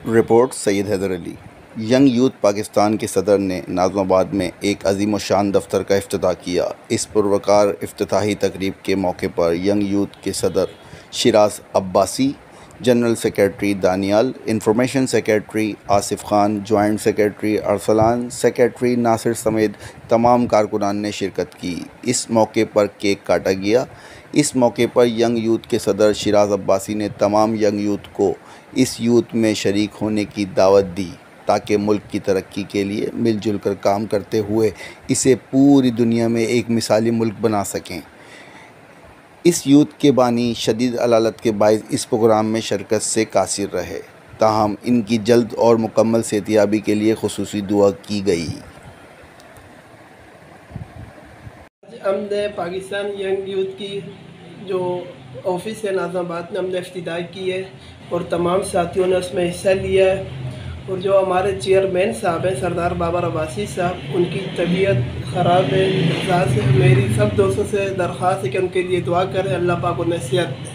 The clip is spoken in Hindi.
Report Syed Haider Ali. Young youth Pakistan के सदर ने नाज़िमाबाद में एक अज़ीम-ओ-शान दफ्तर का इफ्तिताह किया। इस पुरवकार इफ्तिताही तकरीब के मौके पर यंग यूथ के सदर Shiraz Abbasi, general secretary Daniyal, information secretary Asif Khan, joint secretary Arsalan, secretary Nasir समेत तमाम कारकुनान ने शिरकत की। इस मौके पर केक काटा गया। इस मौके पर यंग यूथ के सदर शिराज अब्बासी ने तमाम यंग यूथ को इस यूथ में शरीक होने की दावत दी ताकि मुल्क की तरक्की के लिए मिलजुल कर काम करते हुए इसे पूरी दुनिया में एक मिसाली मुल्क बना सकें। इस यूथ के बानी शदीद अलालत के बाइस इस प्रोग्राम में शिरकत से कासिर रहे, ताहम इनकी जल्द और मुकम्मल सेहतयाबी के लिए खुसूसी दुआ की गई। हमने पाकिस्तान यंग यूथ की जो ऑफिस है नाज़िमाबाद में हमने इफ्तिताह की है और तमाम साथियों ने उसमें हिस्सा लिया है। और जो हमारे चेयरमैन साहब हैं सरदार बाबर अब्बासी साहब, उनकी तबीयत ख़राब है। लिहाजा से मेरी सब दोस्तों से दरख्वास्त है कि उनके लिए दुआ करें, अल्लाह पाक उन्हें सेहत दें।